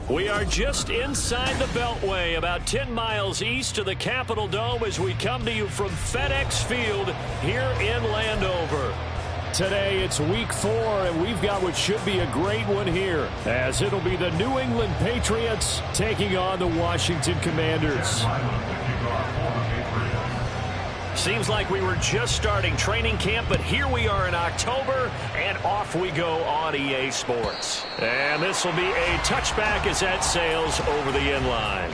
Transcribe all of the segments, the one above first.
We are just inside the Beltway, about 10 miles east of the Capitol Dome as we come to you from FedEx Field here in Landover. Today it's week 4, and we've got what should be a great one here, as it'll be the New England Patriots taking on the Washington Commanders. Seems like we were just starting training camp, but here we are in October, and off we go on EA Sports. And this will be a touchback as that sails over the end line.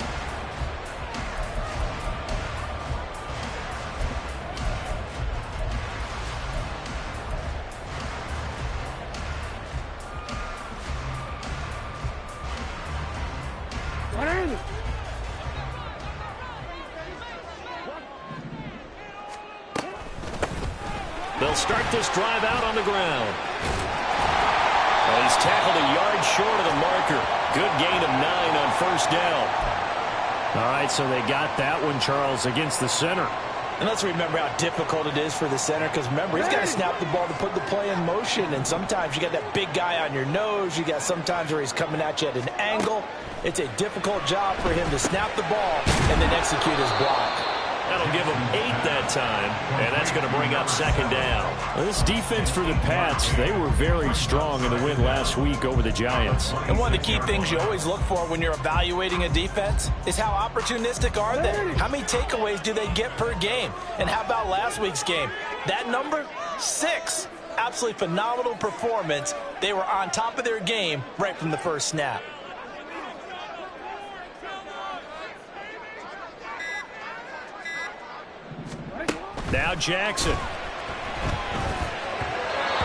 They'll start this drive out on the ground. Well, he's tackled a yard short of the marker. Good gain of 9 on first down. All right, so they got that one, Charles, against the center. And let's remember how difficult it is for the center, because remember, he's got to snap the ball to put the play in motion, and sometimes you got that big guy on your nose. You got sometimes where he's coming at you at an angle. It's a difficult job for him to snap the ball and then execute his block. That'll give them 8 that time, and that's going to bring up second down. Well, this defense for the Pats, they were very strong in the win last week over the Giants. And one of the key things you always look for when you're evaluating a defense is how opportunistic are they? How many takeaways do they get per game? And how about last week's game? That number, 6. Absolutely phenomenal performance. They were on top of their game right from the first snap. Now Jackson.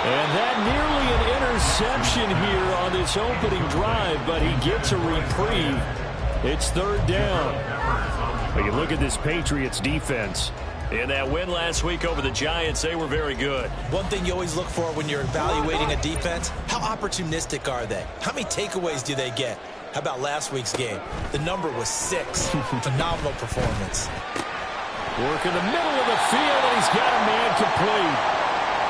And that nearly an interception here on this opening drive, but he gets a reprieve. It's third down. But you look at this Patriots defense. In that win last week over the Giants, they were very good. One thing you always look for when you're evaluating a defense, how opportunistic are they? How many takeaways do they get? How about last week's game? The number was 6. Phenomenal performance. Work in the middle of the field, and he's got a man complete.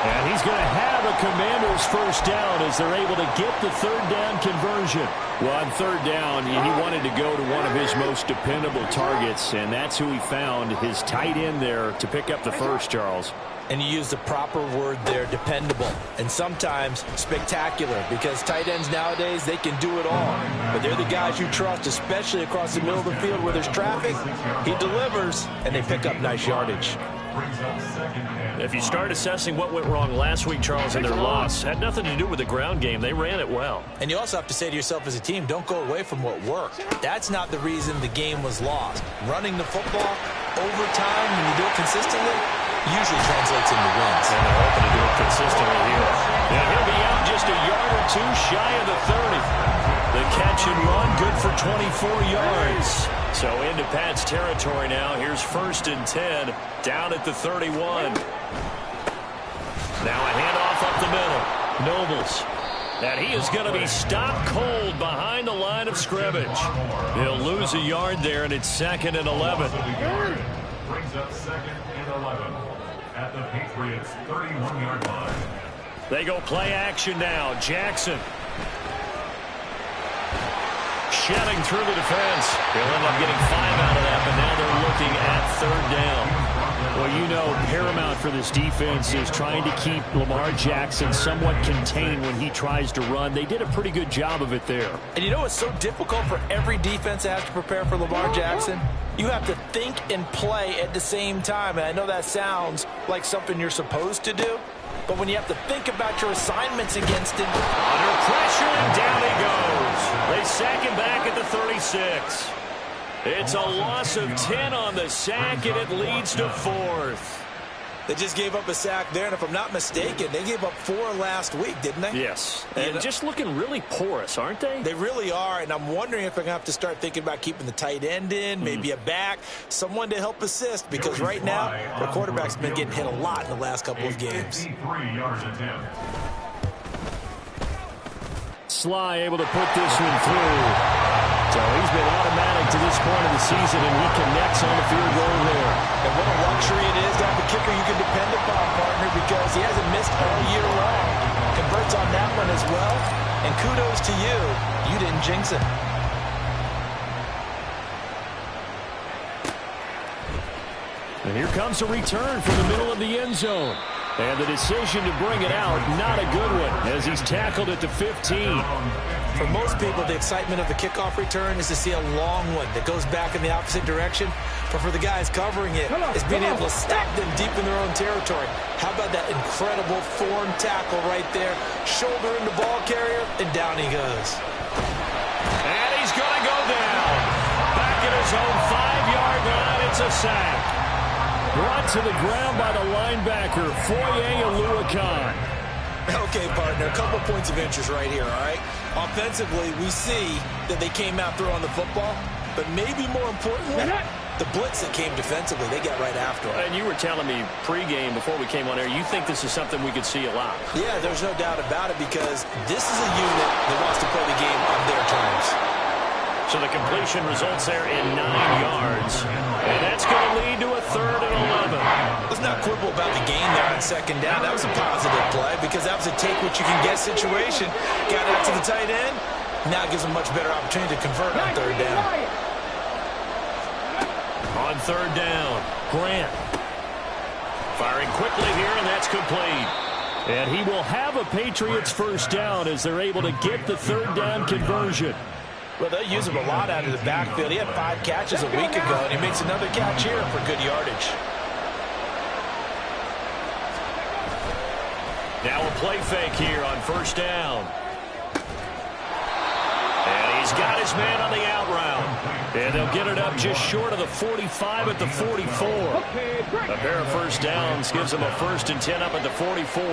And he's going to have a Commander's first down as they're able to get the third down conversion. Well, on third down, he wanted to go to one of his most dependable targets, and that's who he found, his tight end there, to pick up the first, Charles. And you use the proper word there, dependable, and sometimes spectacular, because tight ends nowadays, they can do it all. But they're the guys you trust, especially across the middle of the field where there's traffic. He delivers, and they pick up nice yardage. If you start assessing what went wrong last week, Charles, in their loss, had nothing to do with the ground game. They ran it well. And you also have to say to yourself as a team, don't go away from what worked. That's not the reason the game was lost. Running the football over time, when you do it consistently, usually translates into wins. And they're hoping to do it consistently here. And he'll be out just a yard or two shy of the 30. The catch and run, good for 24 yards. So into Pat's territory now. Here's 1st and 10, down at the 31. Now a handoff up the middle. Nobles. And he is going to be stopped cold behind the line of scrimmage. He'll lose a yard there, and it's 2nd and 11. Brings up 2nd and 11 at the Patriots' 31-yard line. They go play action now. Jackson. Shedding through the defense. He'll end up getting 5 out of that, but now they're looking at third down. Well, you know, paramount for this defense is trying to keep Lamar Jackson somewhat contained when he tries to run. They did a pretty good job of it there. And you know it's so difficult for every defense that has to prepare for Lamar Jackson? You have to think and play at the same time. And I know that sounds like something you're supposed to do, but when you have to think about your assignments against him. Under pressure, and down he goes. They sack him back at the 36. It's a loss of 10 on the sack, and it leads to 4th. They just gave up a sack there, and if I'm not mistaken, they gave up 4 last week, didn't they? Yes, and just looking really porous, aren't they? They really are, and I'm wondering if they're going to have to start thinking about keeping the tight end in, maybe a back, someone to help assist, because right now, their quarterback's been getting hit a lot in the last couple of games. 53-yard attempt. Sly able to put this one through. So he's been automatic to this point of the season, and he connects on the field goal there. And what a luxury it is to have a kicker you can depend upon, partner, because he hasn't missed all year long. Converts on that one as well. And kudos to you. You didn't jinx it. And here comes a return from the middle of the end zone. And the decision to bring it out, not a good one, as he's tackled at the 15. For most people, the excitement of the kickoff return is to see a long one that goes back in the opposite direction. But for the guys covering it, it's being able to stop them deep in their own territory. How about that incredible form tackle right there? Shoulder in the ball carrier, and down he goes. And he's going to go down. Back at his own 5-yard line, it's a sack. Brought to the ground by the linebacker, Foye Oluokun. Okay, partner, a couple points of interest right here, all right? Offensively, we see that they came out throwing the football, but maybe more importantly, the blitz that came defensively, they got right after it. And you were telling me pregame before we came on air, you think this is something we could see a lot. Yeah, there's no doubt about it, because this is a unit that wants to play the game on their terms. So the completion results there in 9 yards. And that's going to lead to a 3rd and 11. Let's not quibble about the gain there on 2nd down. That was a positive play because that was a take-what-you-can-get situation. Got out to the tight end. Now it gives them a much better opportunity to convert on 3rd down. On 3rd down, Grant. Firing quickly here, and that's complete. And he will have a Patriots 1st down as they're able to get the 3rd down conversion. Well, they'll use him a lot out of the backfield. He had 5 catches a week ago, and he makes another catch here for good yardage. Now a play fake here on 1st down. And he's got his man on the out route. And they'll get it up just short of the 45 at the 44. A pair of 1st downs gives them a 1st and 10 up at the 44.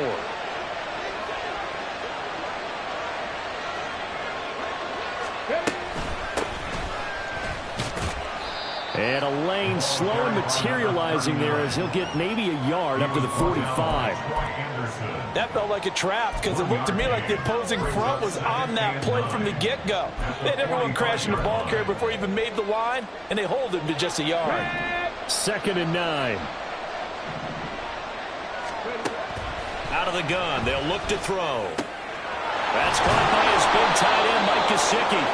And a lane slow materializing there as he'll get maybe a yard up to the 45. That felt like a trap because it looked to me like the opposing front was on that play from the get-go. They had everyone crashing the ball carrier before he even made the line, and they hold him to just a yard. 2nd and 9. Out of the gun, they'll look to throw. That's caught by his big tight end, Mike Gesicki.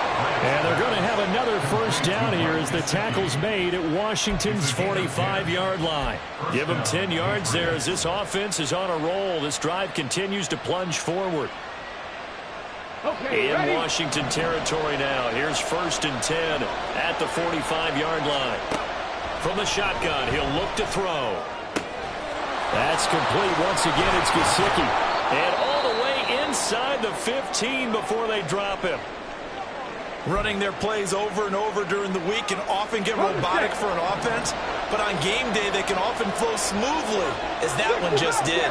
And they're going to have another 1st down here as the tackle's made at Washington's 45-yard line. Give them 10 yards there as this offense is on a roll. This drive continues to plunge forward. In Washington territory now. Here's 1st and 10 at the 45-yard line. From the shotgun, he'll look to throw. That's complete. Once again, it's Gesicki. And all the way inside the 15 before they drop him. Running their plays over and over during the week can often get robotic for an offense, but on game day they can often flow smoothly, as that one just did.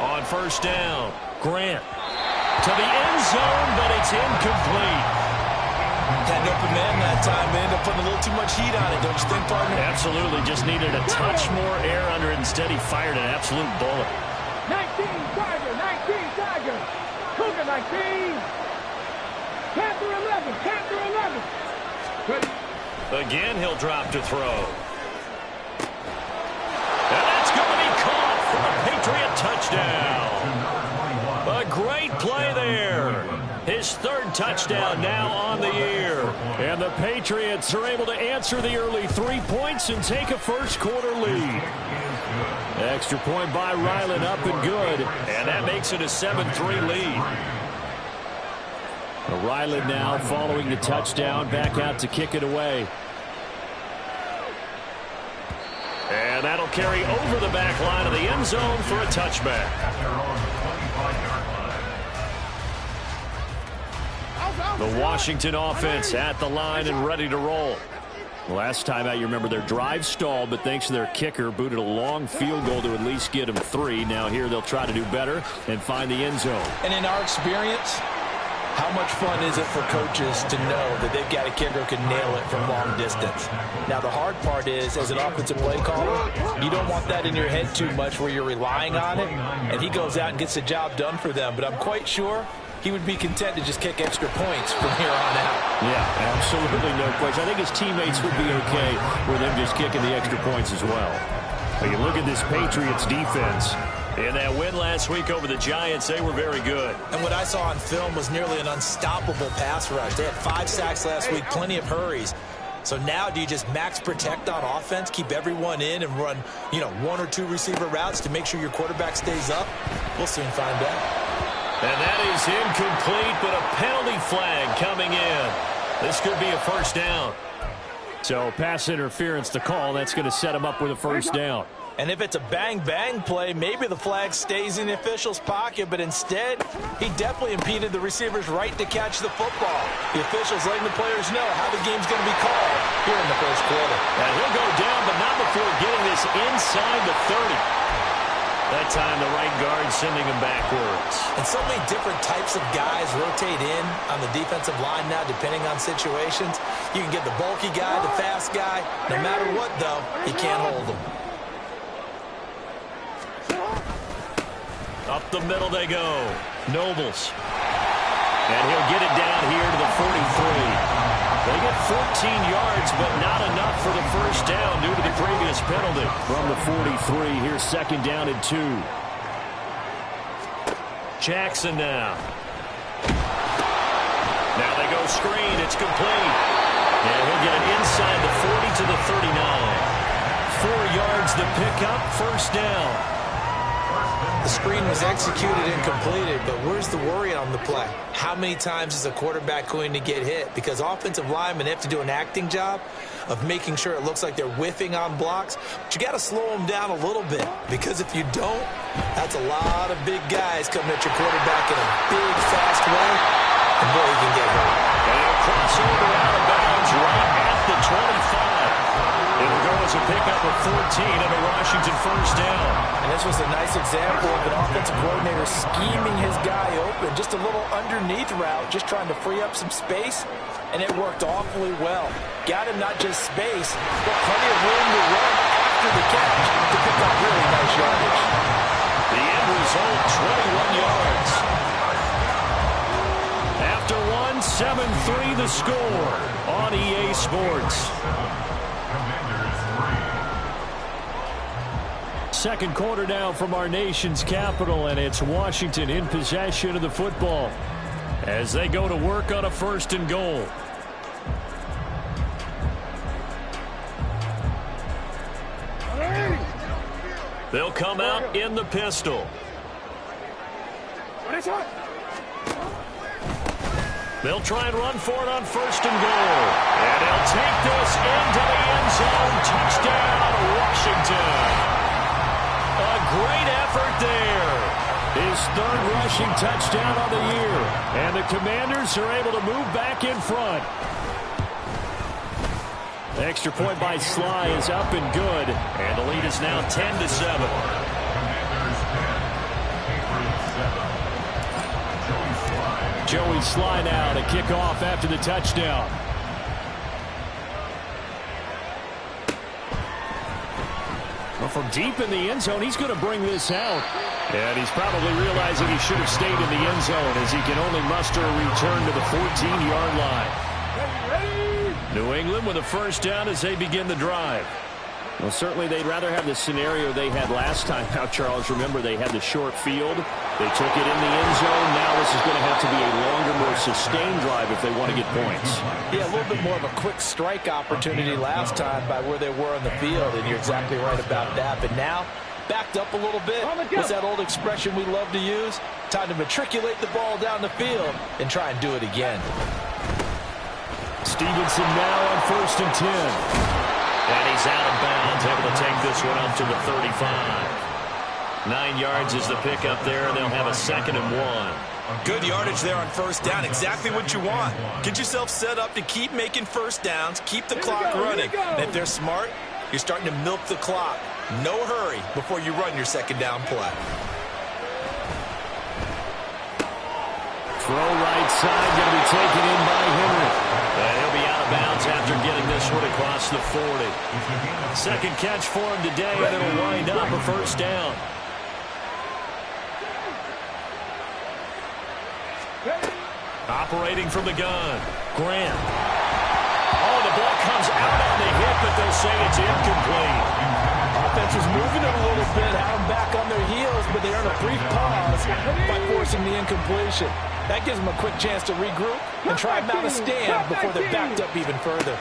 On 1st down, Grant to the end zone, but it's incomplete. Had an open man that time. They ended up putting a little too much heat on it, don't you think, partner? Absolutely. Just needed a touch more air under it. Instead, he fired an absolute bullet. 19 Tiger, 19 Tiger. Cougar 19. Panther 11, Panther 11. Ready? Again, he'll drop to throw. And that's going to be caught for a Patriot touchdown. A great play there. His His third touchdown now on the year. And the Patriots are able to answer the early 3 points and take a first-quarter lead. Extra point by Ryland, up and good. And that makes it a 7-3 lead. Ryland now following the touchdown, back out to kick it away. And that'll carry over the back line of the end zone for a touchback. The Washington offense at the line and ready to roll. Last time out, you remember their drive stalled, but thanks to their kicker, booted a long field goal to at least get them 3. Now here they'll try to do better and find the end zone. And in our experience, how much fun is it for coaches to know that they've got a kicker who can nail it from long distance? Now, the hard part is, as an offensive play caller, you don't want that in your head too much where you're relying on it, and he goes out and gets the job done for them. But I'm quite sure he would be content to just kick extra points from here on out. Yeah, absolutely no question. I think his teammates would be okay with him just kicking the extra points as well. But you look at this Patriots defense. In that win last week over the Giants, they were very good. And what I saw on film was nearly an unstoppable pass rush. They had 5 sacks last week, plenty of hurries. So now do you just max protect on offense, keep everyone in, and run, 1 or 2 receiver routes to make sure your quarterback stays up? We'll soon find out. And that is incomplete, but a penalty flag coming in. This could be a first down. So pass interference to call. That's going to set him up with a first down. And if it's a bang-bang play, maybe the flag stays in the official's pocket, but instead, he definitely impeded the receiver's right to catch the football. The officials letting the players know how the game's going to be called here in the first quarter. And he'll go down, but not before getting this inside the 30. That time, the right guard sending him backwards. And so many different types of guys rotate in on the defensive line now, depending on situations. You can get the bulky guy, the fast guy. No matter what, though, you can't hold them. Up the middle they go. Nobles. And he'll get it down here to the 43. They get 14 yards, but not enough for the first down due to the previous penalty. From the 43, here's second down and 2. Jackson now. Now they go screen. It's complete. And he'll get it inside the 40 to the 39. 4 yards the pickup, first down. The screen was executed and completed, but where's the worry on the play? How many times is a quarterback going to get hit? Because offensive linemen have to do an acting job of making sure it looks like they're whiffing on blocks. But you got to slow them down a little bit, because if you don't, that's a lot of big guys coming at your quarterback in a big, fast way, and boy, you can get hurt. And he'll cross over out of bounds right at the 25. It'll go as a pickup of 14 and a Washington first down. And this was a nice example of an offensive coordinator scheming his guy open. Just a little underneath route, just trying to free up some space, and it worked awfully well. Got him not just space, but plenty of room to run after the catch to pick up really nice yardage. The end result, 21 yards. After 7-3 the score on EA Sports. Second quarter now from our nation's capital, and it's Washington in possession of the football as they go to work on a first and goal. They'll come out in the pistol. They'll try and run for it on first and goal. And they'll take this into the end zone. Touchdown, Washington. A great effort there. His third rushing touchdown on the year. And the Commanders are able to move back in front. The extra point by Sly is up and good. And the lead is now 10-7. Joey Sly now to kick off after the touchdown. Well, from deep in the end zone, he's going to bring this out. And he's probably realizing he should have stayed in the end zone as he can only muster a return to the 14-yard line. New England with a first down as they begin the drive. Well, certainly they'd rather have the scenario they had last time out, Charles. Remember, they had the short field. They took it in the end zone. Now this is going to have to be a longer, more sustained drive if they want to get points. Yeah, a little bit more of a quick strike opportunity last time by where they were on the field, and you're exactly right about that. But now, backed up a little bit. What's that old expression we love to use? Time to matriculate the ball down the field and try and do it again. Stevenson now on 1st and 10. And he's out of bounds, able to take this one up to the 35. 9 yards is the pickup there, and they'll have a 2nd and 1. Good yardage there on 1st down. Exactly what you want. Get yourself set up to keep making 1st downs, keep the clock running. And if they're smart, you're starting to milk the clock. No hurry before you run your 2nd down play. Throw right side, going to be taken in by Henry. And he'll be out of bounds after getting this one across the 40. 2nd catch for him today, and it'll wind up a 1st down. Operating from the gun, Grant. Oh, the ball comes out on the hit, but they'll say it's incomplete. Offense was moving it a little bit, had them back on their heels, but they earned a brief pause by forcing the incompletion. That gives them a quick chance to regroup and try and mount a stand before they're backed up even further.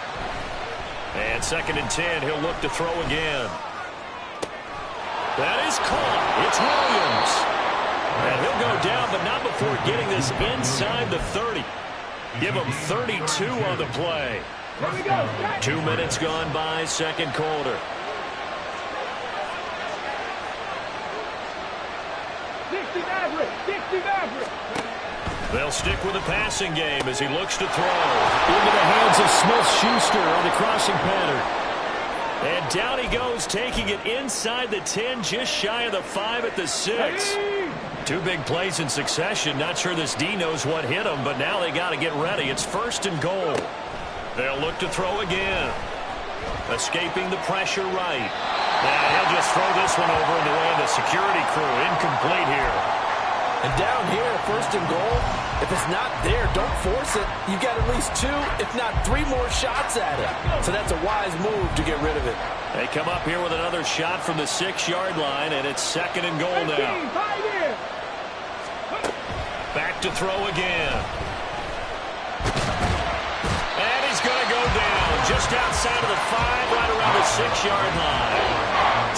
And 2nd and 10, he'll look to throw again. That is caught. It's Williams. And he'll go down, but not before getting this inside the 30. Give him 32 on the play. 2 minutes gone by, 2nd quarter. 60 average. They'll stick with the passing game as he looks to throw. Into the hands of Smith-Schuster on the crossing pattern. And down he goes, taking it inside the 10, just shy of the 5 at the 6. 2 big plays in succession. Not sure this D knows what hit him, but now they got to get ready. It's 1st and goal. They'll look to throw again. Escaping the pressure right. And he'll just throw this one over in the way of the security crew. Incomplete here. And down here, 1st and goal, if it's not there, don't force it. You've got at least 2, if not 3 more shots at it. So that's a wise move to get rid of it. They come up here with another shot from the 6-yard line, and it's 2nd and goal now. Back to throw again. And he's going to go down just outside of the 5, right around the 6-yard line.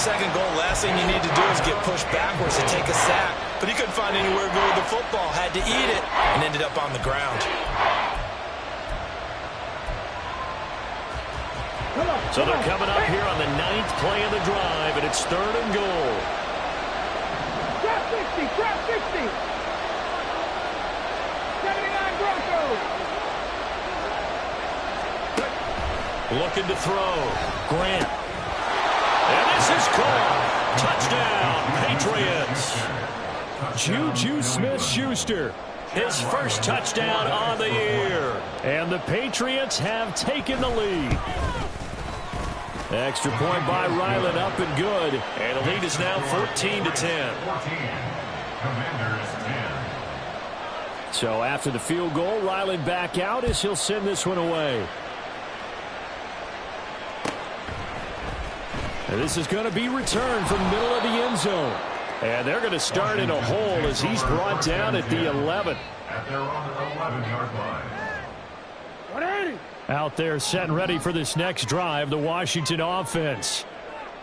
2nd goal, last thing you need to do is get pushed backwards to take a sack. But he couldn't find anywhere to go with the football. Had to eat it and ended up on the ground. So they're coming up here on the 9th play of the drive, and it's 3rd and goal. Trap 60. 79 Broncos. Looking to throw. Grant. And this is caught. Touchdown, Patriots. Juju Smith-Schuster, his first touchdown on the year. And the Patriots have taken the lead. Extra point by Ryland, up and good. And the lead is now 14-10. Commanders 10. So after the field goal, Ryland back out as he'll send this one away. And this is going to be returned from the middle of the end zone. And they're going to start in a hole as he's brought down at the 11. At their own 11-yard line. 180. Out there set and ready for this next drive, the Washington offense.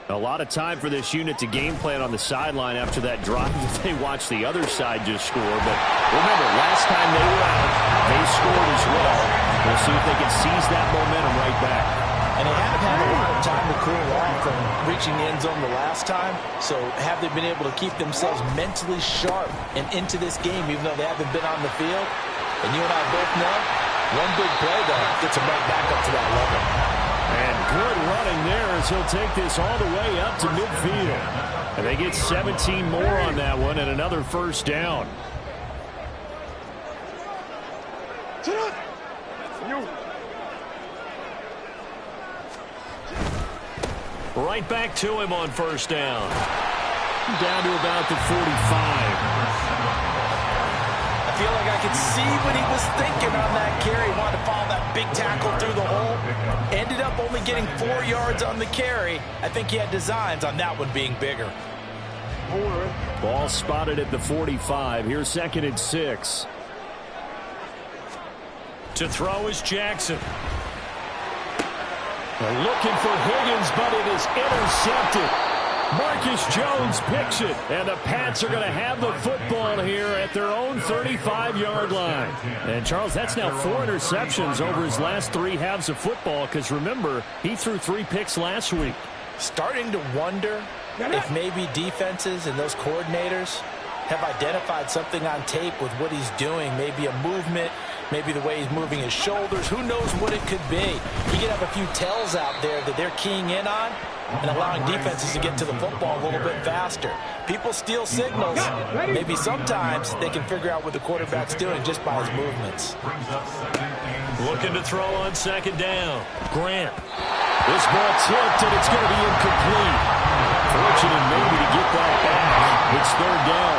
A lot of time for this unit to game plan on the sideline after that drive that they watched the other side just score. But remember, last time they were out, they scored as well. We'll see if they can seize that momentum right back. And they haven't had a lot of time to cool off from reaching the end zone the last time. So have they been able to keep themselves mentally sharp and into this game, even though they haven't been on the field? And you and I both know, one big play, though, gets them right back up to that level. And good running there as he'll take this all the way up to midfield. And they get 17 more on that one and another 1st down. Right back to him on 1st down. Down to about the 45. I feel like I could see what he was thinking on that carry. He wanted to follow that big tackle through the hole. Ended up only getting 4 yards on the carry. I think he had designs on that one being bigger. Ball spotted at the 45. Here's 2nd and 6. To throw is Jackson. They're looking for Higgins, but it is intercepted. Marcus Jones picks it, and the Pats are going to have the football here at their own 35-yard line. And, Charles, that's now 4 interceptions over his last 3 halves of football, because, remember, he threw 3 picks last week. Starting to wonder if maybe defenses and those coordinators have identified something on tape with what he's doing, maybe a movement, maybe the way he's moving his shoulders. Who knows what it could be? He could have a few tells out there that they're keying in on and allowing defenses to get to the football a little bit faster. People steal signals. Maybe sometimes they can figure out what the quarterback's doing just by his movements. Looking to throw on 2nd down. Grant. This ball tipped, and it's going to be incomplete. Fortunate maybe to get that back. It's 3rd down.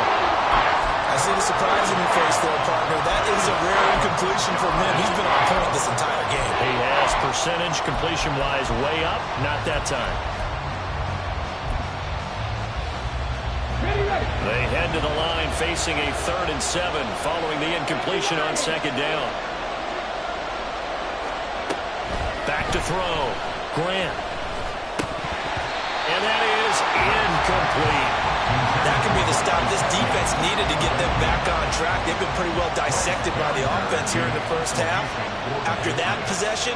I see the surprise in your face there, partner. That is a rare incompletion from him. He's been on point this entire game. He has percentage completion-wise way up. Not that time. They head to the line facing a 3rd and 7 following the incompletion on 2nd down. Back to throw. Grant. And that is incomplete. That could be the stop this defense needed to get them back on track. They've been pretty well dissected by the offense here in the first half. After that possession,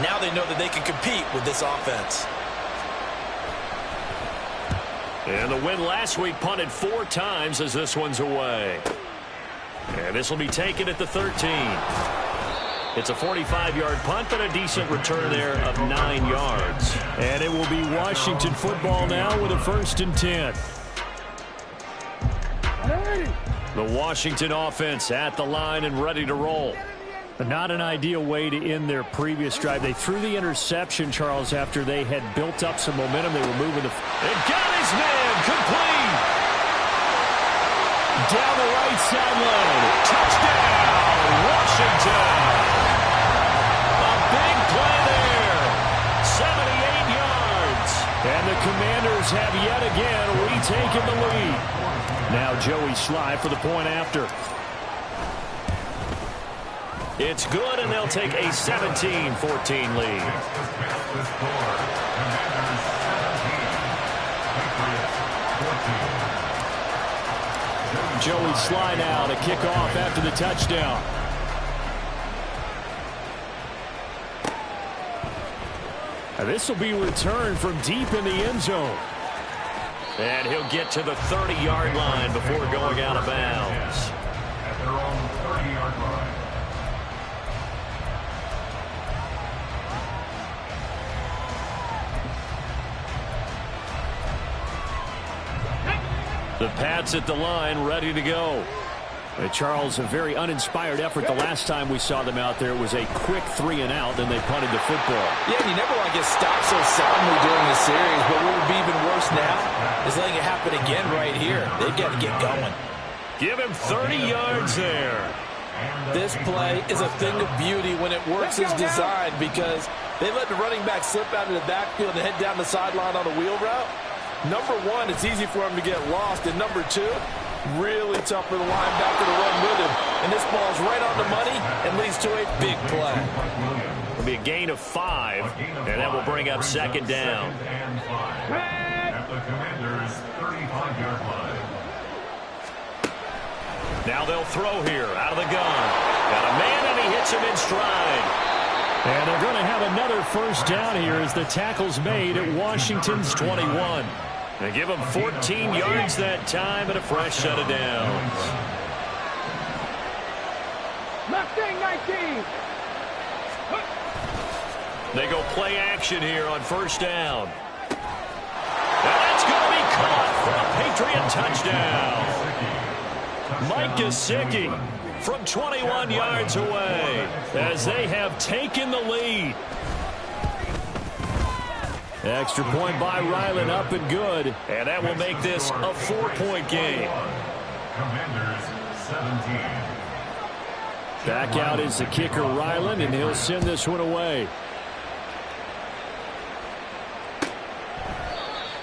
now they know that they can compete with this offense. And the win last week punted 4 times as this one's away. And this will be taken at the 13. It's a 45-yard punt, but a decent return there of 9 yards. And it will be Washington football now with a 1st and 10. The Washington offense at the line and ready to roll. But not an ideal way to end their previous drive. They threw the interception, Charles, after they had built up some momentum. They were moving the... They got his man complete. Down the right sideline. Touchdown, Washington. A big play there. 78 yards. And the Commanders have yet again retaken the lead. Now Joey Sly for the point after. It's good, and they'll take a 17-14 lead. Joey Sly now to kick off after the touchdown. And this will be returned from deep in the end zone. And he'll get to the 30-yard line before going out of bounds. At their own 30-yard line. The Pats at the line, ready to go. Charles, a very uninspired effort the last time we saw them out there. It was a quick 3-and-out, then they punted the football. Yeah, you never want to get stopped so soundly during the series, but what would be even worse now is letting it happen again right here. They've got to get going. Give him 30 yards there. This play is a thing of beauty when it works as designed because they let the running back slip out of the backfield and head down the sideline on a wheel route. Number one, it's easy for him to get lost, and number two, really tough for the linebacker to run with him. And this ball's right on the money and leads to a big play. It'll be a gain of 5, and that will bring up 2nd down. At the Commanders' 35-yard line. Now they'll throw here out of the gun. Got a man, and he hits him in stride. And they're going to have another 1st down here as the tackle's made at Washington's 21. They give him 14 yards that time and a fresh set of downs. Mustang 19. They go play action here on 1st down. And that's going to be caught for a Patriot touchdown. Mike Gesicki from 21 yards away as they have taken the lead. Extra point by Ryland, up and good. And that will make this a 4-point game. Commanders 17. Back out is the kicker, Ryland, and he'll send this one away.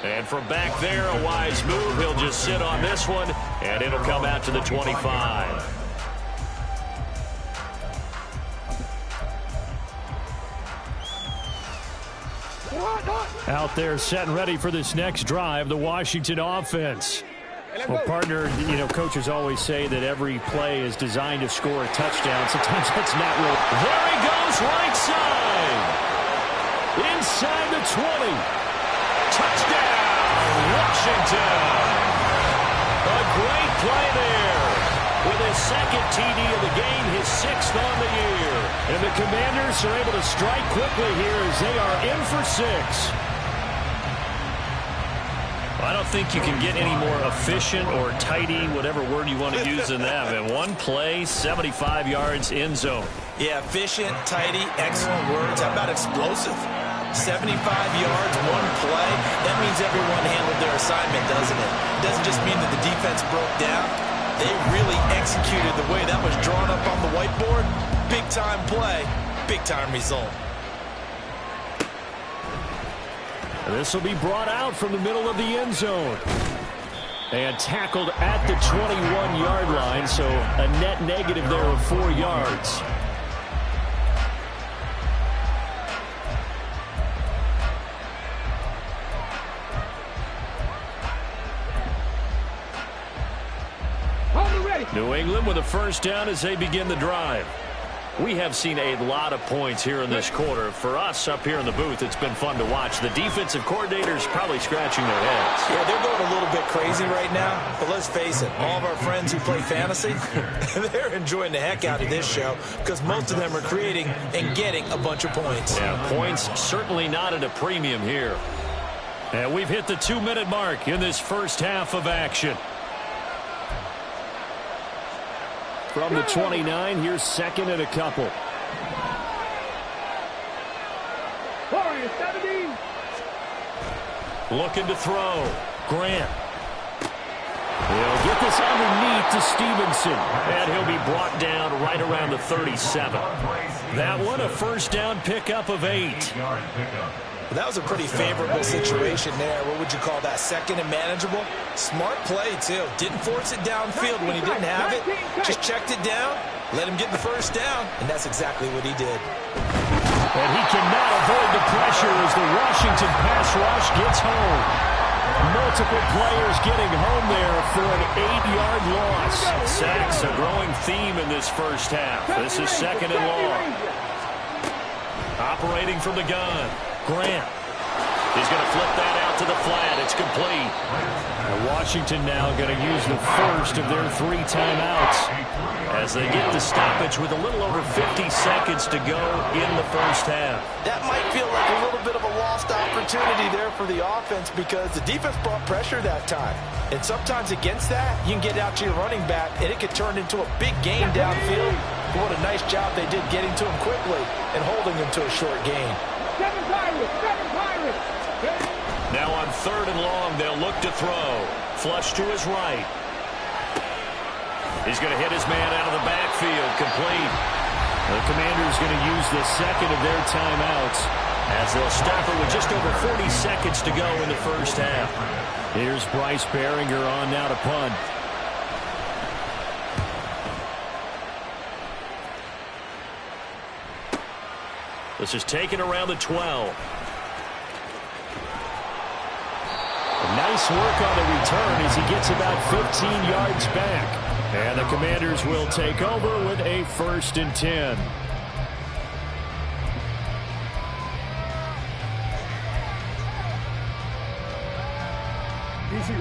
And from back there, a wise move. He'll just sit on this one, and it'll come out to the 25. Out there set and ready for this next drive, the Washington offense. Well, partner, coaches always say that every play is designed to score a touchdown. Sometimes that's not real. There he goes, right side. Inside the 20. Touchdown, Washington. A great play there. With his second TD of the game, his 6th on the year. And the Commanders are able to strike quickly here as they are in for 6. I don't think you can get any more efficient or tidy, whatever word you want to use than that. And one play, 75 yards, end zone. Yeah, efficient, tidy, excellent words. How about explosive? 75 yards, one play. That means everyone handled their assignment, doesn't it? It doesn't just mean that the defense broke down. They really executed the way that was drawn up on the whiteboard. Big-time play, big-time result. This will be brought out from the middle of the end zone. And tackled at the 21-yard line, so a net negative there of 4 yards. New England with a first down as they begin the drive. We have seen a lot of points here in this quarter. For us up here in the booth, it's been fun to watch. The defensive coordinators probably scratching their heads. Yeah, they're going a little bit crazy right now. But let's face it, all of our friends who play fantasy, they're enjoying the heck out of this show because most of them are creating and getting a bunch of points. Yeah, points certainly not at a premium here. And we've hit the 2-minute mark in this first half of action. From the 29, here's second and a couple. 17. Looking to throw. Grant. He'll get this underneath to Stevenson. And he'll be brought down right around the 37. That one, a first down pickup of 8. Well, that was a pretty favorable situation there. What would you call that? Second and manageable? Smart play, too. Didn't force it downfield when he didn't have it. Just checked it down, let him get the first down, and that's exactly what he did. And he cannot avoid the pressure as the Washington pass rush gets home. Multiple players getting home there for an 8-yard loss. Sacks, a growing theme in this first half. This is second and long. Operating from the gun. Grant. He's going to flip that out to the flat. It's complete. And Washington now going to use the first of their 3 timeouts as they get the stoppage with a little over 50 seconds to go in the first half. That might feel like a little bit of a lost opportunity there for the offense because the defense brought pressure that time. And sometimes against that, you can get out to your running back, and it could turn into a big gain downfield. But what a nice job they did getting to him quickly and holding him to a short gain. 7 Pirates. Now on 3rd and long, they'll look to throw. Flush to his right. He's going to hit his man out of the backfield. Complete. The Commanders going to use the second of their timeouts as they'll stop it with just over 40 seconds to go in the first half. Here's Bryce Behringer on now to punt. This is taken around the 12. Nice work on the return as he gets about 15 yards back. And the Commanders will take over with a 1st and 10.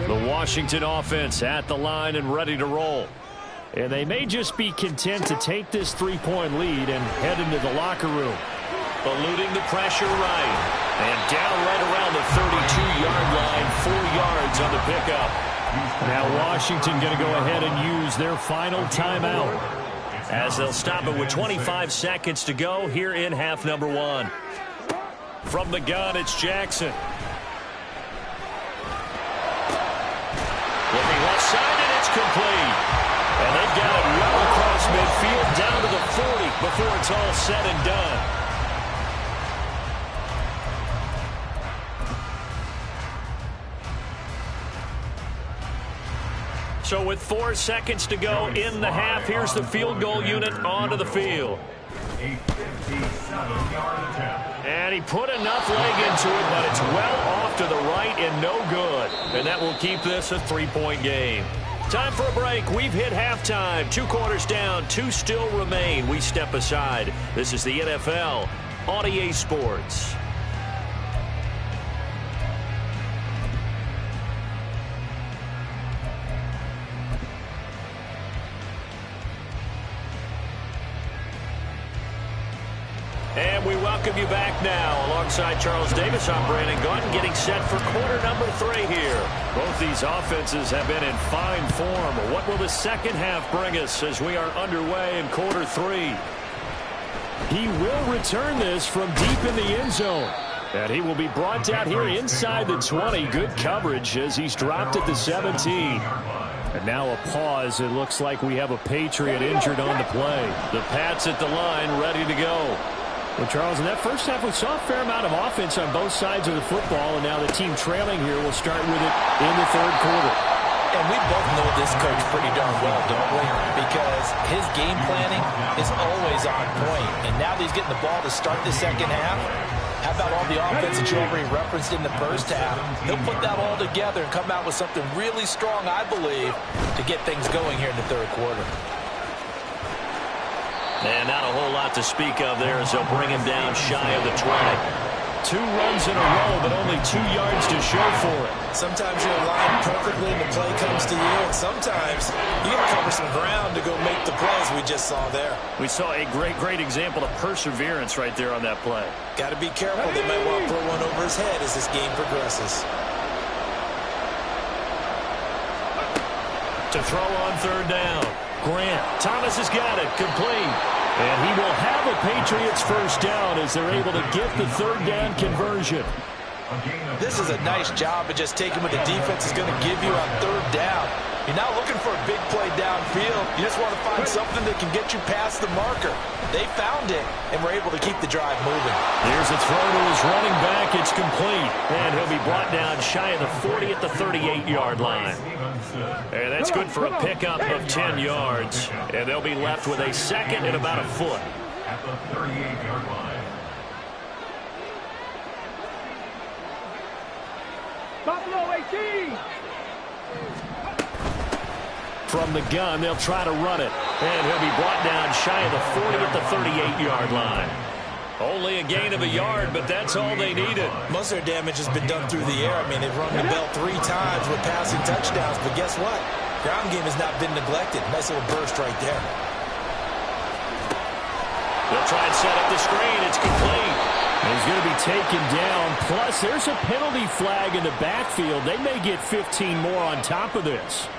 The Washington offense at the line and ready to roll. And they may just be content to take this 3-point lead and head into the locker room. Eluding the pressure right. And down right around the 32-yard line, 4 yards on the pickup. Now Washington going to go ahead and use their final timeout as they'll stop it with 25 seconds to go here in half number 1. From the gun, it's Jackson. Looking left side, and it's complete. And they've got it well across midfield down to the it's all said and done. So with 4 seconds to go in the half, here's the field goal unit onto the field. A 57-yard attempt. And he put enough leg into it, but it's well off to the right and no good. And that will keep this a 3-point game. Time for a break. We've hit halftime. 2 quarters down, 2 still remain. We step aside. This is the NFL on EA Sports. And we welcome you back now. Alongside Charles Davis, I'm Brandon Gaudin, getting set for quarter number 3 here. Both these offenses have been in fine form. What will the second half bring us as we are underway in quarter 3? He will return this from deep in the end zone. And he will be brought down here inside the 20. Good coverage as he's dropped at the 17. And now a pause. It looks like we have a Patriot injured on the play. The Pats at the line, ready to go. Well, Charles, in that first half, we saw a fair amount of offense on both sides of the football, and now the team trailing here will start with it in the third quarter. And we both know this coach pretty darn well, don't we? Because his game planning is always on point. And now that he's getting the ball to start the second half, how about all the offense that you already referenced in the first half? He'll put that all together and come out with something really strong, I believe, to get things going here in the third quarter. And not a whole lot to speak of there as they'll bring him down shy of the 20. 2 runs in a row, but only 2 yards to show for it. Sometimes you're aligned perfectly and the play comes to you, and sometimes you got to cover some ground to go make the plays we just saw there. We saw a great example of perseverance right there on that play. Got to be careful. They might want to throw one over his head as this game progresses. To throw on third down. Grant. Thomas has got it. Complete. And he will have a Patriots first down as they're able to get the third down conversion. This is a nice job of just taking what the defense is going to give you on third down. You're not looking for a big play downfield. You just want to find something that can get you past the marker. They found it, and were able to keep the drive moving. Here's a throw to his running back. It's complete. And he'll be brought down shy of the 40 at the 38-yard line. And that's good for a pickup of 10 yards. And they'll be left with a second and about a foot. At the 38-yard line. Buffalo 18. From the gun, they'll try to run it. And he'll be brought down shy of the 40 at the 38-yard line. Only a gain of a yard, but that's all they needed. Most of their damage has been done through the air. I mean, they've rung the bell 3 times with passing touchdowns, but guess what? Ground game has not been neglected. Nice little burst right there. They'll try and set up the screen. It's complete. He's going to be taken down. Plus, there's a penalty flag in the backfield. They may get 15 more on top of this.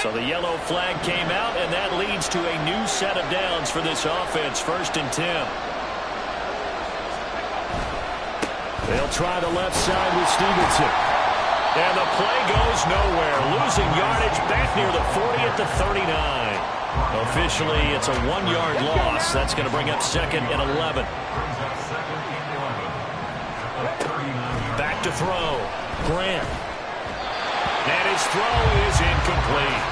So the yellow flag came out, and that leads to a new set of downs for this offense. 1st and 10. They'll try the left side with Stevenson. And the play goes nowhere. Losing yardage back near the 40 at the 39. Officially, it's a 1-yard loss. That's going to bring up 2nd and 11. Back to throw. Grant. And his throw is incomplete.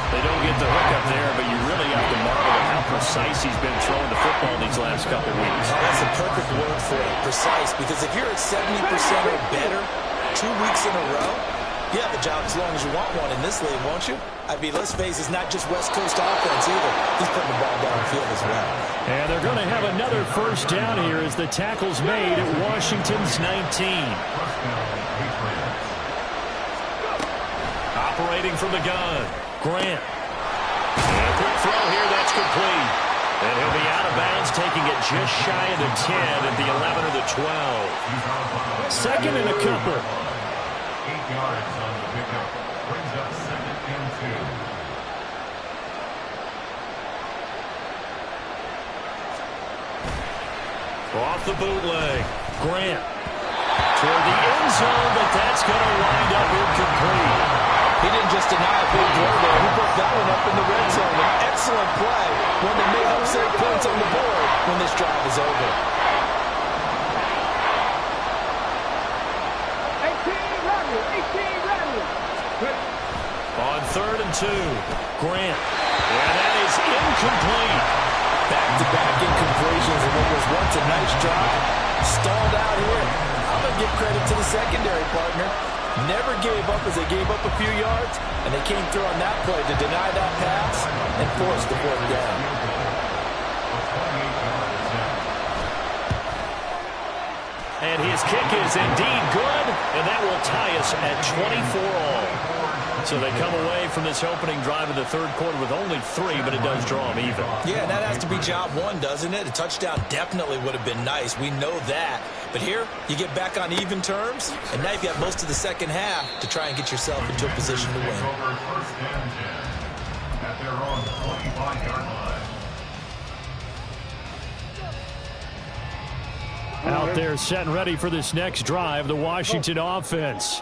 They don't get the hook up there, but you really have to marvel at how precise he's been throwing the football these last couple of weeks. Oh, that's a perfect word for it, precise, because if you're at 70% or better 2 weeks in a row, you have a job as long as you want one in this league, won't you? I mean, let's face it, it's not just West Coast offense either. He's putting the ball downfield as well. And they're going to have another first down here as the tackle's made at Washington's 19. Operating from the gun, Grant. And a quick throw here, that's complete. And he'll be out of bounds, taking it just shy of the 10 at the 11 or the 12. 2nd and a couple. 8 yards on the pickup. Brings up 2nd and 2. Off the bootleg, Grant. Toward the end zone, but that's going to wind up incomplete. He didn't just deny a big throw there. He put that one up in the red zone. An excellent play, one that may help save points on the board when this drive is over. 18 Rattler. On 3rd and 2, Grant. And that is incomplete. Back-to-back incompletions in what was once a nice drive. Stalled out here. I'm going to give credit to the secondary partner. Never gave up as they gave up a few yards, and they came through on that play to deny that pass and force the fourth down. And his kick is indeed good, and that will tie us at 24-all. So they come away from this opening drive of the third quarter with only 3, but it does draw them even. Yeah, and that has to be job one, doesn't it? A touchdown definitely would have been nice. We know that. But here, you get back on even terms, and now you've got most of the second half to try and get yourself into a position to win. First and 10 at their own 25-yard line. Out there set and ready for this next drive, the Washington offense.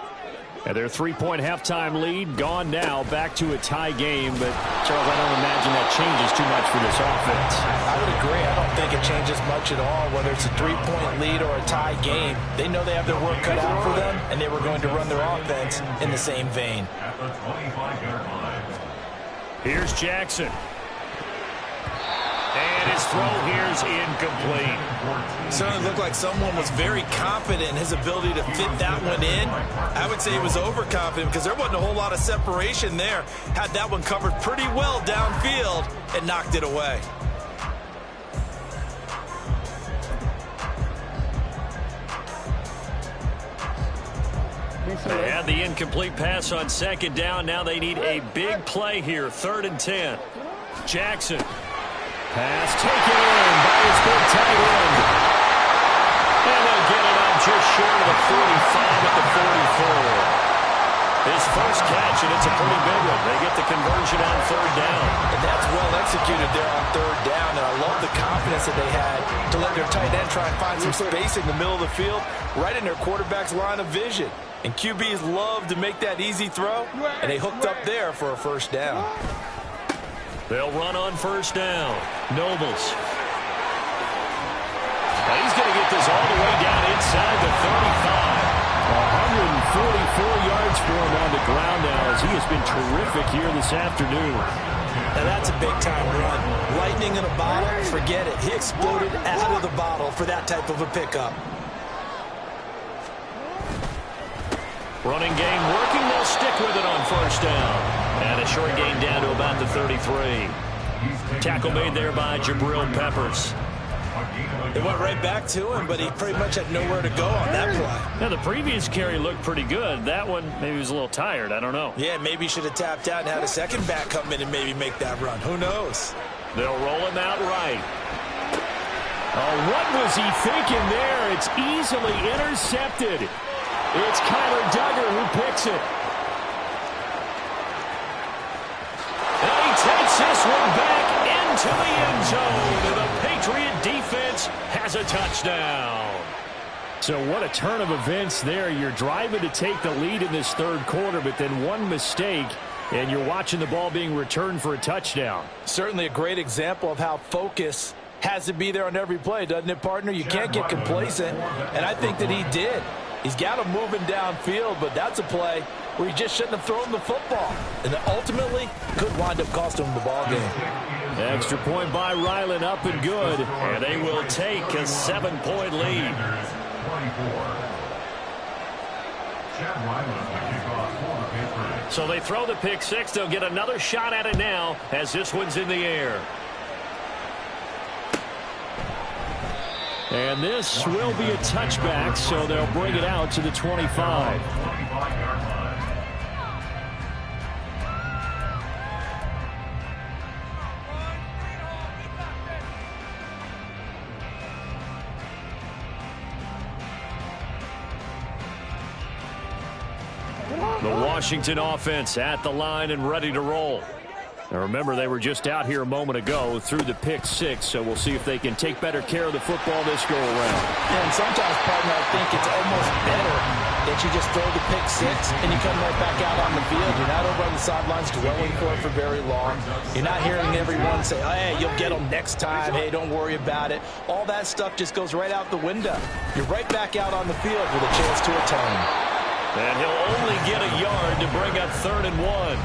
And their 3-point halftime lead gone now, back to a tie game. But, Charles, I don't imagine that changes too much for this offense. I would agree. I don't think it changes much at all, whether it's a 3-point lead or a tie game. They know they have their work cut out for them, and they were going to run their offense in the same vein. At the 25-yard line. Here's Jackson. And his throw here's incomplete. Certainly looked like someone was very confident in his ability to fit that one in. I would say he was overconfident because there wasn't a whole lot of separation there. Had that one covered pretty well downfield and knocked it away. They had the incomplete pass on 2nd down. Now they need a big play here. 3rd and 10. Jackson. Pass taken in by his big tight end. And they'll get it up just short of the 45 at the 44. His first catch, and it's a pretty big one. They get the conversion on 3rd down. And that's well executed there on 3rd down. And I love the confidence that they had to let their tight end try and find some space in the middle of the field, right in their quarterback's line of vision. And QBs love to make that easy throw, and they hooked up there for a first down. They'll run on 1st down. Nobles. Now he's going to get this all the way down inside the 35. 144 yards for him on the ground now as he has been terrific here this afternoon. Now that's a big-time run. Lightning in a bottle, forget it. He exploded out of the bottle for that type of a pickup. Running game working. They'll stick with it on 1st down. And a short gain down to about the 33. Tackle made there by Jabril Peppers. It went right back to him, but he pretty much had nowhere to go on that play. Now, the previous carry looked pretty good. That one, maybe he was a little tired. I don't know. Yeah, maybe he should have tapped out and had a second back come in and maybe make that run. Who knows? They'll roll him out right. Oh, what was he thinking there? It's easily intercepted. It's Kyler Duggar who picks it. And he takes this one back into the end zone. And the Patriot defense has a touchdown. So what a turn of events there. You're driving to take the lead in this 3rd quarter, but then one mistake, and you're watching the ball being returned for a touchdown. Certainly a great example of how focus has to be there on every play, doesn't it, partner? You can't get complacent, and I think that he did. He's got him moving downfield, but that's a play where he just shouldn't have thrown the football. And ultimately, could wind up costing him the ball game. Extra point by Ryland, up and good. And they will take a 7-point lead. So they throw the pick six. They'll get another shot at it now as this one's in the air. And this will be a touchback, so they'll bring it out to the 25. The Washington offense at the line and ready to roll. Now remember, they were just out here a moment ago through the pick six, so we'll see if they can take better care of the football this go around. And sometimes, partner, I think it's almost better that you just throw the pick six and you come right back out on the field. You're not over on the sidelines dwelling for very long. You're not hearing everyone say, oh, hey, you'll get them next time. Hey, don't worry about it. All that stuff just goes right out the window. You're right back out on the field with a chance to atone. And he'll only get a yard to bring up 3rd and 1.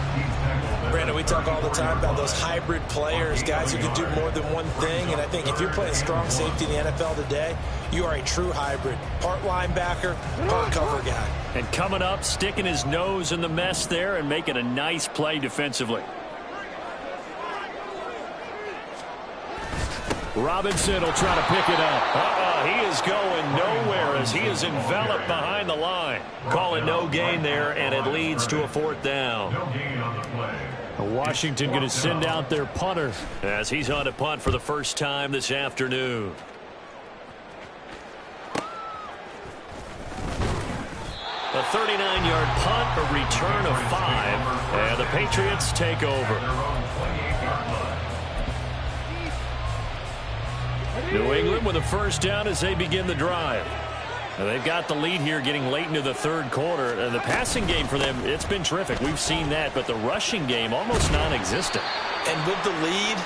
Brandon, we talk all the time about those hybrid players, guys who can do more than one thing. And I think if you're playing strong safety in the NFL today, you are a true hybrid. Part linebacker, part cover guy. And coming up, sticking his nose in the mess there and making a nice play defensively. Robinson will try to pick it up. He is going nowhere as he is enveloped behind the line. Call it no gain there, and it leads to a 4th down. No gain on the play. Washington going to send out their punter as he's on a punt for the first time this afternoon. A 39-yard punt, a return of 5, and the Patriots take over. New England with a first down as they begin the drive. Now they've got the lead here getting late into the 3rd quarter. And the passing game for them, it's been terrific. We've seen that, but the rushing game almost non-existent. And with the lead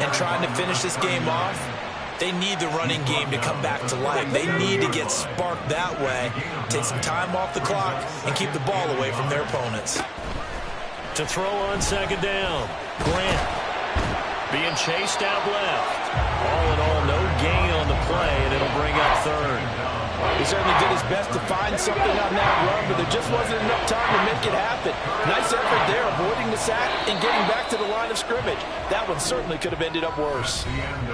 and trying to finish this game off, they need the running game to come back to life. They need to get sparked that way, take some time off the clock, and keep the ball away from their opponents. To throw on 2nd down, Grant being chased out left. All in all, no gain on the play, and it'll bring up 3rd. He certainly did his best to find something on that run, but there just wasn't enough time to make it happen. Nice effort there, avoiding the sack and getting back to the line of scrimmage. That one certainly could have ended up worse.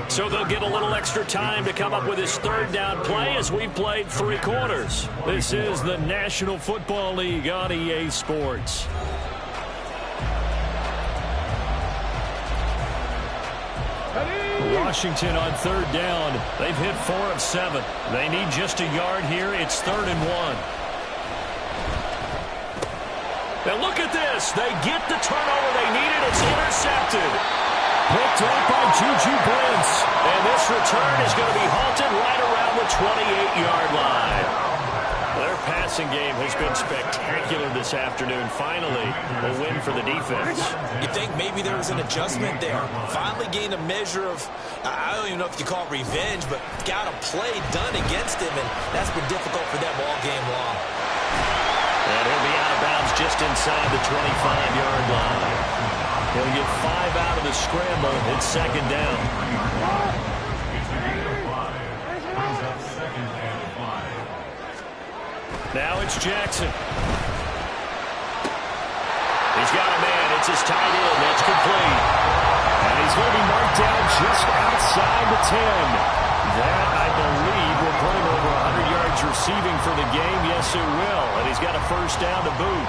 So they'll get a little extra time to come up with his 3rd down play as we've played 3 quarters. This is the National Football League on EA Sports. Washington on 3rd down. They've hit 4 of 7. They need just a yard here. It's 3rd and 1. Now look at this. They get the turnover they needed. It's intercepted. Picked up by Juju Brents. And this return is going to be halted right around the 28-yard line. Their passing game has been spectacular this afternoon. Finally, a win for the defense. You think maybe there was an adjustment there. Finally gained a measure of, I don't even know if you call it revenge, but got a play done against him, and that's been difficult for them all game long. And he'll be out of bounds just inside the 25-yard line. He'll get 5 out of the scramble. It's 2nd down. Now it's Jackson. He's got a man. It's his tight end. That's complete. And he's going to be marked down just outside the 10. That, I believe, will put him over 100 yards receiving for the game. Yes, it will. And he's got a first down to boot.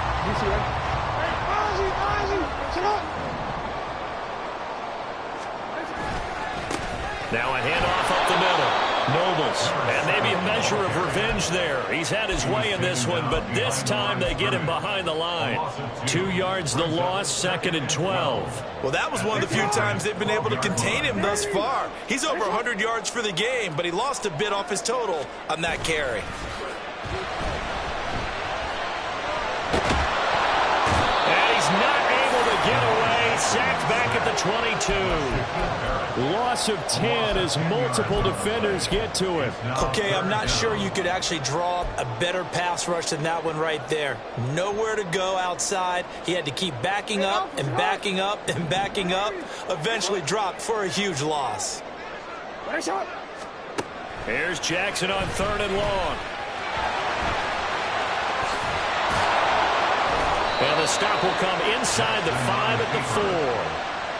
Now a handoff up the middle. Nobles, and maybe a measure of revenge there. He's had his way in this one, but this time they get him behind the line. 2 yards the loss, 2nd and 12. Well, that was one of the few times they've been able to contain him thus far. He's over 100 yards for the game, but he lost a bit off his total on that carry. And he's not able to get away. Sacked back at the 22. Loss of 10 as multiple defenders get to him. Okay, I'm not sure you could actually draw a better pass rush than that one right there. Nowhere to go outside. He had to keep backing up and backing up and backing up. Eventually dropped for a huge loss. Here's Jackson on 3rd and long. And the stop will come inside the 5 at the 4.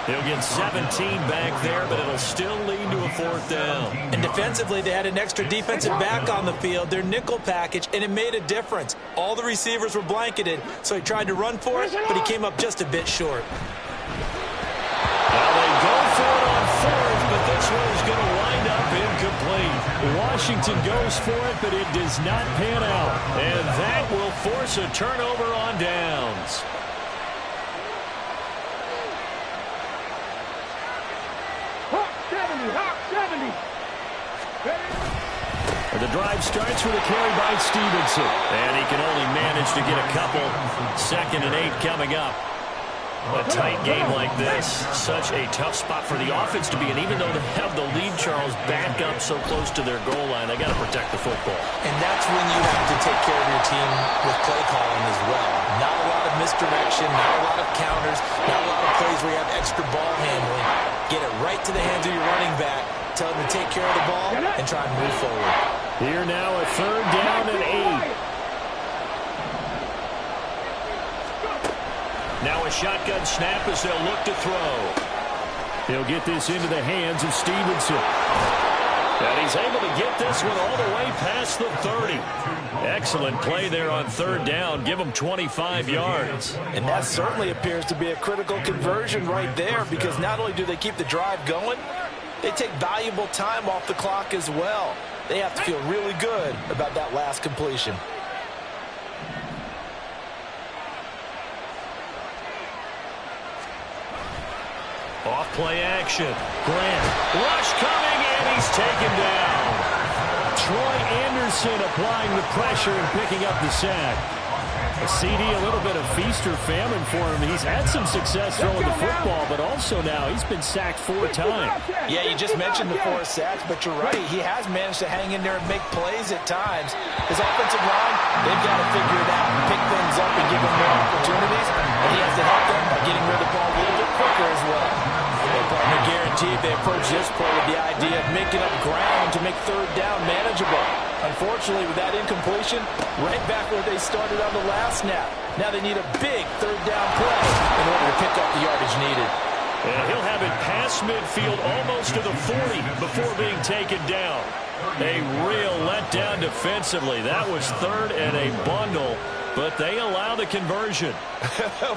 He'll get 17 back there, but it'll still lead to a 4th down. And defensively, they had an extra defensive back on the field, their nickel package, and it made a difference. All the receivers were blanketed, so he tried to run for it, but he came up just a bit short. Well, they go for it on 4th, but this one is going to wind up incomplete. Washington goes for it, but it does not pan out. And that will force a turnover on downs. The drive starts with a carry by Stevenson. And he can only manage to get a couple. 2nd and 8 coming up. A tight game like this, such a tough spot for the offense to be in. Even though they have the lead, Charles, back up so close to their goal line, they got to protect the football. And that's when you have to take care of your team with play calling as well. Not a lot of misdirection, not a lot of counters, not a lot of plays where you have extra ball handling. Get it right to the hands of your running back. Tell him to take care of the ball and try and move forward. Here now a 3rd down and 8. Now a shotgun snap as they'll look to throw. He'll get this into the hands of Stevenson. And he's able to get this one all the way past the 30. Excellent play there on 3rd down. Give him 25 yards. And that certainly appears to be a critical conversion right there, because not only do they keep the drive going, they take valuable time off the clock as well. They have to feel really good about that last completion. Off play action. Grant. Rush coming, and he's taken down. Troy Anderson applying the pressure and picking up the sack. A CD, a little bit of feast or famine for him. He's had some success throwing the football, but also now he's been sacked 4 times. Yeah, you just mentioned the 4 sacks, but you're right. He has managed to hang in there and make plays at times. His offensive line, they've got to figure it out and pick things up and give him more opportunities. And he has to help them by getting rid of the ball a little bit quicker as well. Their partner guaranteed they approach this play with the idea of making up ground to make 3rd down manageable. Unfortunately, with that incompletion, right back where they started on the last snap. Now they need a big 3rd down play in order to pick up the yardage needed. And he'll have it past midfield almost to the 40 before being taken down. A real letdown defensively. That was 3rd and a bundle, but they allow the conversion.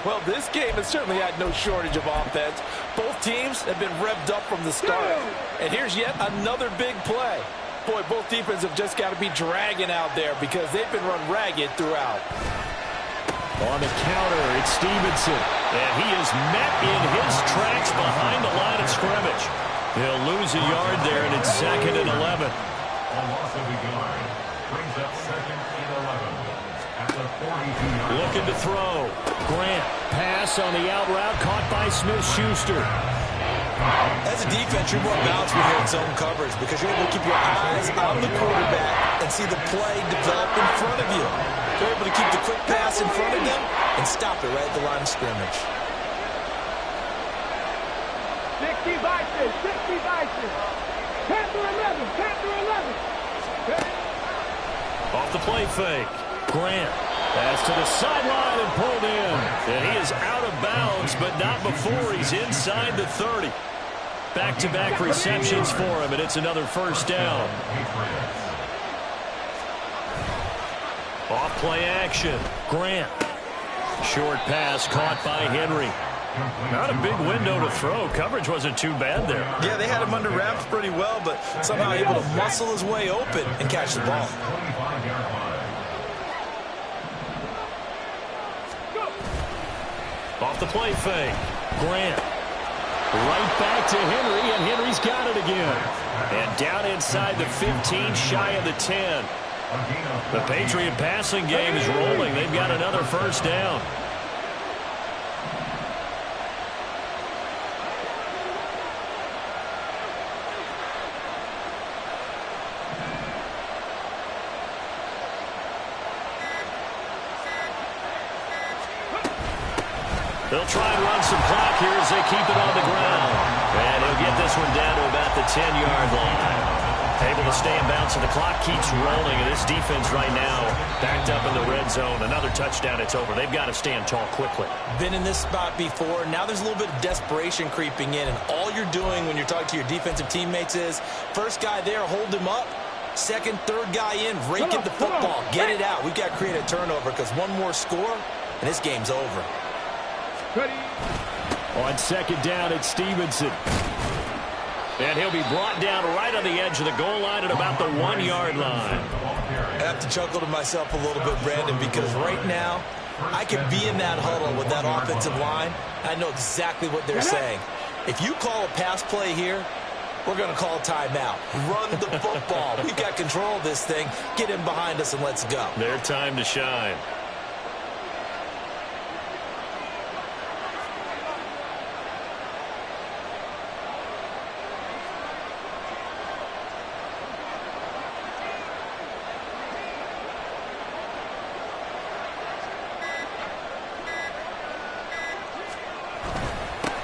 Well, this game has certainly had no shortage of offense. Both teams have been revved up from the start. And here's yet another big play. Boy, both defenses have just got to be dragging out there because they've been run ragged throughout. On the counter, it's Stevenson. And he is met in his tracks behind the line of scrimmage. He'll lose a yard there, and it's 2nd and 11. A loss of a yard brings up 2nd and 11 at the 42-yard line. Looking to throw. Grant. Pass on the out route, caught by Smith-Schuster. As a defense, you're more balanced when you're in zone coverage because you're able to keep your eyes on the quarterback and see the play develop in front of you. You're able to keep the quick pass in front of them and stop it right at the line of scrimmage. 60 vices, 60 vices. Panther 11, Panther 11. Off the play fake. Grant. Pass to the sideline and pulled in. And he is out of bounds, but not before he's inside the 30. Back-to-back receptions for him, and it's another 1st down. Off play action. Grant. Short pass caught by Henry. Not a big window to throw. Coverage wasn't too bad there. Yeah, they had him under wraps pretty well, but somehow able to muscle his way open and catch the ball. Off the play fake. Grant. Right back to Henry, and Henry's got it again. And down inside the 15, shy of the 10. The Patriot passing game is rolling. They've got another 1st down. They'll try and run some clock here as they keep it on the ground. And he'll get this one down to about the 10-yard line. Able to stay in bounds, and the clock keeps rolling. And this defense right now backed up in the red zone. Another touchdown, it's over. They've got to stand tall quickly. Been in this spot before. Now there's a little bit of desperation creeping in. And all you're doing when you're talking to your defensive teammates is, first guy there, hold him up. Second, third guy in, rake at the football. Get it out. We've got to create a turnover because one more score, and this game's over. On 2nd down, it's Stevenson. And he'll be brought down right on the edge of the goal line at about the 1-yard line. I have to chuckle to myself a little bit, Brandon, because right now I could be in that huddle with that offensive line. I know exactly what they're saying. If you call a pass play here, We're going to call timeout. Run the football. We've got control of this thing. Get him behind us and let's go. Their time to shine.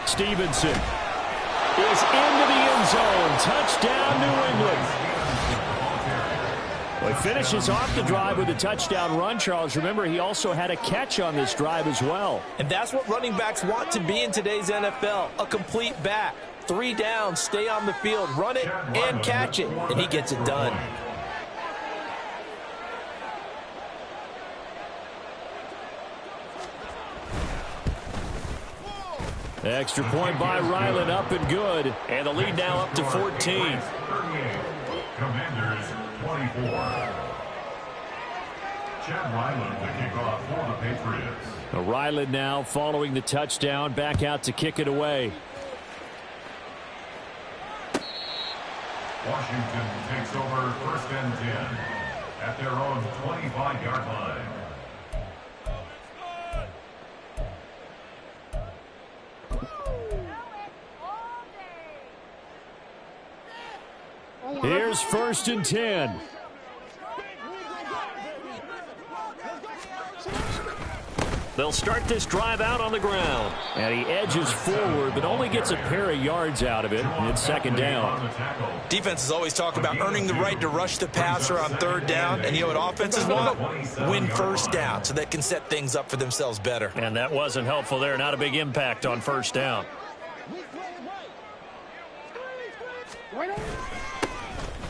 Stevenson is into the end zone. Touchdown, New England. Well, he finishes off the drive with a touchdown run, Charles. Remember, he also had a catch on this drive as well. And that's what running backs want to be in today's NFL, a complete back. 3 downs, stay on the field, run it, and catch it. And he gets it done. Extra point by Ryland, up and good. And the lead now up to 14. 38. Commanders 24. Chad Ryland to kick off for the Patriots. Ryland now following the touchdown, back out to kick it away. Washington takes over 1st and 10 at their own 25-yard line. Here's 1st and 10. They'll start this drive out on the ground. And he edges forward, but only gets a pair of yards out of it. It's 2nd down. Defenses always talk about earning the right to rush the passer on 3rd down. And you know what offenses want? Win 1st down so they can set things up for themselves better. And that wasn't helpful there. Not a big impact on 1st down.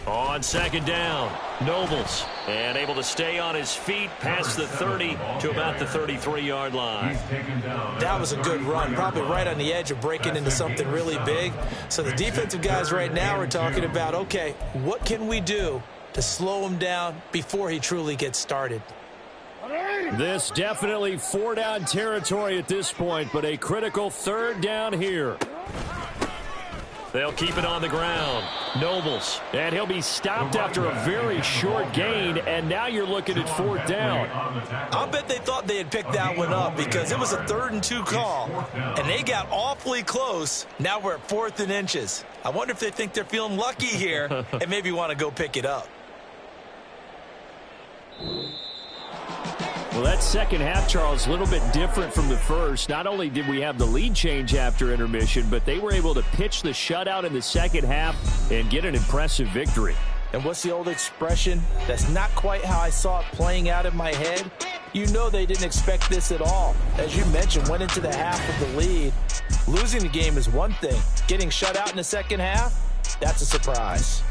On 2nd down, Nobles, and able to stay on his feet past the 30 to about the 33-yard line. That was a good run, probably right on the edge of breaking into something really big. So the defensive guys right now are talking about, okay, what can we do to slow him down before he truly gets started? This definitely 4-down territory at this point, but a critical 3rd down here. They'll keep it on the ground. Nobles. And he'll be stopped after a very short gain, and now you're looking at 4th down. I'll bet they thought they had picked that one up because it was a 3rd and 2 call, and they got awfully close. Now we're at 4th and inches. I wonder if they think they're feeling lucky here and maybe want to go pick it up. Well, that second half, Charles, a little bit different from the first. Not only did we have the lead change after intermission, but they were able to pitch the shutout in the second half and get an impressive victory. And what's the old expression? That's not quite how I saw it playing out in my head. You know they didn't expect this at all. As you mentioned, went into the half with the lead. Losing the game is one thing. Getting shut out in the second half, that's a surprise.